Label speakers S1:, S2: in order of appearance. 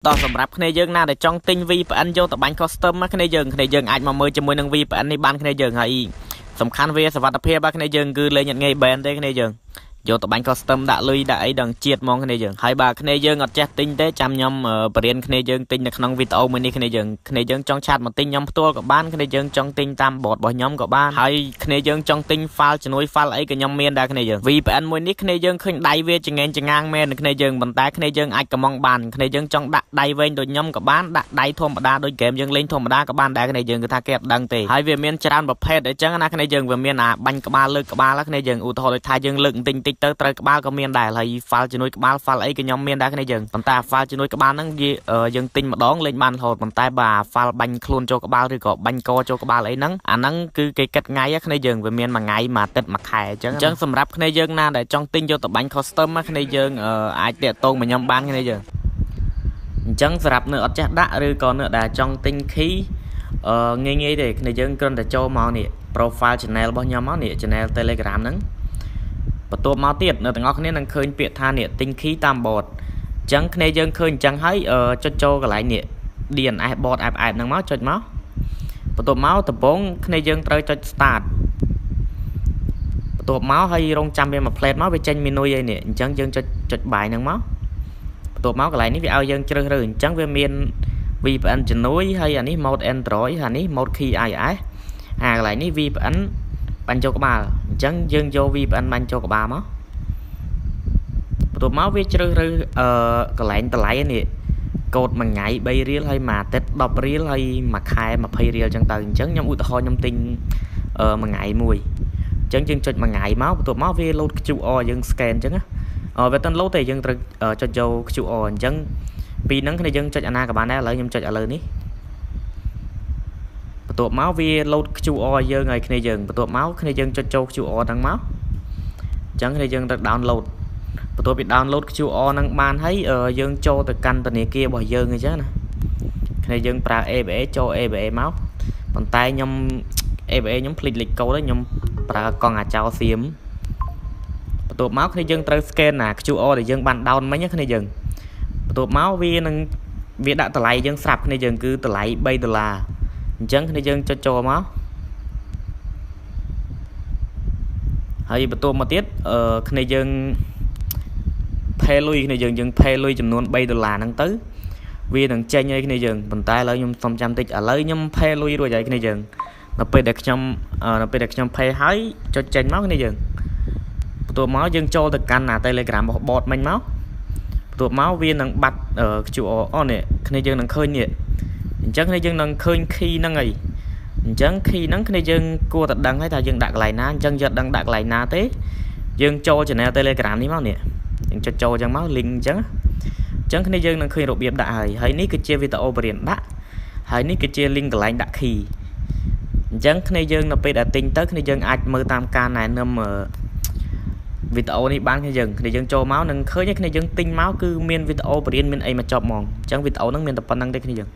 S1: តោះសម្រាប់គ្នាយើងណាដែលចង់ទិញ VPN យកទៅបាញ់ custom មកគ្នាយើងអាចមកមើលជាមួយនឹង VPN នេះបានគ្នាយើងហើយសំខាន់វាសុវត្ថិភាពរបស់គ្នាយើងគឺលេងអត់ងាយ ban ទេគ្នាយើងយកទៅបាញ់ custom ដាក់លុយដាក់អីដល់ជាតិហ្មងគ្នាយើងហើយបើគ្នាយើងអត់ចេះទិញទេចាំខ្ញុំបរៀនគ្នាយើងទិញនៅក្នុងវីដេអូមួយនេះគ្នាយើងចង់ឆាតមកទិញខ្ញុំផ្ទាល់ក៏បានគ្នាយើងចង់ទិញតាម bot របស់ខ្ញុំក៏បានហើយគ្នាយើងចង់ទិញ file ជំនួយ file អីក៏ខ្ញុំមានដែរគ្នាយើង VPN មួយនេះគ្នាយើងឃើញដៃវាចងងាងមែនគ្នាយើងប៉ុន្តែគ្នាយើងអាចកំងបានគ្នាយើងចង់ដាក់ដៃវែងដូចខ្ញុំក៏បានដាក់ដៃធម្មតាដូចហ្គេមយើងលេងធម្មតាក៏បានដែរគ្នាយើងគឺថាគេអត់ដឹងទេហើយវាមានច្រើនប្រភេទអញ្ចឹងណាគ្នាយើងវាមានអាបាញ់ក្បាលលើកក្បាលគ្នាយើងឧទាហរណ៍ដូចថាយើងលើកបន្តិចទៅត្រូវក្បាលក៏មានដែរហើយ file ជំនួយក្បាល file អីក៏ខ្ញុំមានដែរគ្នាយើងប៉ុន្តែ file ជំនួយក្បាលហ្នឹងយើងទិញម្ដងលេងបានរហូតប៉ុន្តែបើ file បាញ់ខ្លួនចូលក្បាលឬក៏បាញ់កចូលក្បាលអីហ្នឹងអាហ្នឹងគឺគេគិតថ្ងៃគ្នាយើងវាមានមួយថ្ងៃមួយអាទិត្យមួយខែអញ្ចឹងសម្រាប់គ្នាយើងណាដែលចង់ទិញយកទៅបាញ់ custom គ្នាយើងអាចតាក់ទងមកខ្ញុំបានគ្នាយើងអញ្ចឹងសម្រាប់នៅអត់ចេះដាក់ឬក៏នៅដែលចង់ទិញ key ងាយទេគ្នាយើងគ្រាន់តែចូលមកនេះ profile channel របស់ខ្ញុំមកនេះ channel Telegram ហ្នឹងបន្ទាប់មកទៀតនៅទាំងអស់គ្នានឹងឃើញពាក្យថានេះទិញ key តាម bot អញ្ចឹងគ្នាយើងឃើញអញ្ចឹងហើយចុចចូលកន្លែងនេះ DNS bot app ហ្នឹងមកចុចមកបន្ទាប់មកដំបូងគ្នាយើងត្រូវចុច start បន្ទាប់មកហើយរងចាំវាមក plate មកវាចេញ menu ឯនេះអញ្ចឹងយើងចុចបាយហ្នឹងមកបន្ទាប់មកកន្លែងនេះវាឲ្យយើងជ្រើសរើសអញ្ចឹងវាមាន VPN ជំនួយហើយអានេះ mode Android អានេះ mode key iOS កន្លែងនេះ VPN បាញ់ចូលក្បាលអញ្ចឹងយើងយក VPN បាញ់ចូលក្បាលមកបន្ទាប់មកវាជ្រើសរើសកន្លែងតម្លៃនេះកូដមួយថ្ងៃ3រៀលហើយមួយអាទិត្យ10រៀលហើយមួយខែ20រៀលអញ្ចឹងទៅអញ្ចឹងខ្ញុំឧទាហរណ៍ខ្ញុំទិញមួយថ្ងៃមួយអញ្ចឹងយើងចុចមួយថ្ងៃមកបន្ទាប់មកវា load QR យើង scan អញ្ចឹងវាមិន load ទេយើងត្រូវចុចយក QR អញ្ចឹងពីហ្នឹងគ្នាយើងចុចអាណាក៏បានដែរឥឡូវខ្ញុំចុចឥឡូវនេះបន្ទាប់មកវា load QR យើងឲ្យគ្នាយើងបន្ទាប់មកគ្នាយើងចុចចូល QR ហ្នឹងមកអញ្ចឹងគ្នាយើងត្រូវ download បន្ទាប់ពី download QR ហ្នឹងបានហើយយើងចូលទៅកាន់ធនាគាររបស់យើងអញ្ចឹងណាគ្នាយើងប្រើ ABA ចូល ABA មកប៉ុន្តែខ្ញុំ ABA ខ្ញុំភ្លេចលេខកូដហើយខ្ញុំប្រើកង់អាចោសៀមបន្ទាប់មកគ្នាយើងត្រូវ scan ណា QR ដែលយើងបាន down មិញគ្នាយើងបន្ទាប់មកវានឹងវាដាក់តម្លៃយើងស្រាប់គ្នាយើងគឺតម្លៃ$3អញ្ចឹងគ្នាយើងចុចចូលមកហើយបន្ទាប់មកទៀតគ្នាយើង pay លុយគ្នាយើង pay លុយចំនួន$3ហ្នឹងទៅវានឹងចេញឲ្យគ្នាយើងប៉ុន្តែឥឡូវខ្ញុំសុំចាំតិចឥឡូវខ្ញុំ pay លុយរួចហើយគ្នាយើងនៅពេលដែលខ្ញុំ pay ហើយចុចចេញមកគ្នាយើងបន្ទាប់មកយើងចូលទៅកាន់ Telegram របស់ bot មិញមកបន្ទាប់មកវានឹងបាត់ QR នេះគ្នាយើងនឹងឃើញនេះអញ្ចឹងគ្នាយើងនឹងឃើញ key ហ្នឹងហើយអញ្ចឹង key ហ្នឹងគ្នាយើងគួរតែដឹងហើយថាយើងដាក់កន្លែងណាអញ្ចឹងយើងដឹងដាក់កន្លែងណាទេយើងចូល channel Telegram នេះមកនេះយើងចុចចូលអញ្ចឹងមក link អញ្ចឹងគ្នាយើងនឹងឃើញរបៀបដាក់ហើយនេះគឺជាវីដេអូបរៀនដាក់ហើយនេះគឺជា link កន្លែងដាក់ key អញ្ចឹងគ្នាយើងនៅពេលដែលទិញទៅគ្នាយើងអាចមើលតាមការណែនាំវីដេអូនេះបានគ្នាយើងចូលមកនឹងឃើញគ្នាយើងទិញមកគឺមានវីដេអូបរៀនមានអីមកចប់ហ្មងអញ្ចឹងវីដេអូហ្នឹងមានតែប៉ុណ្្នឹងទេគ្នាយើង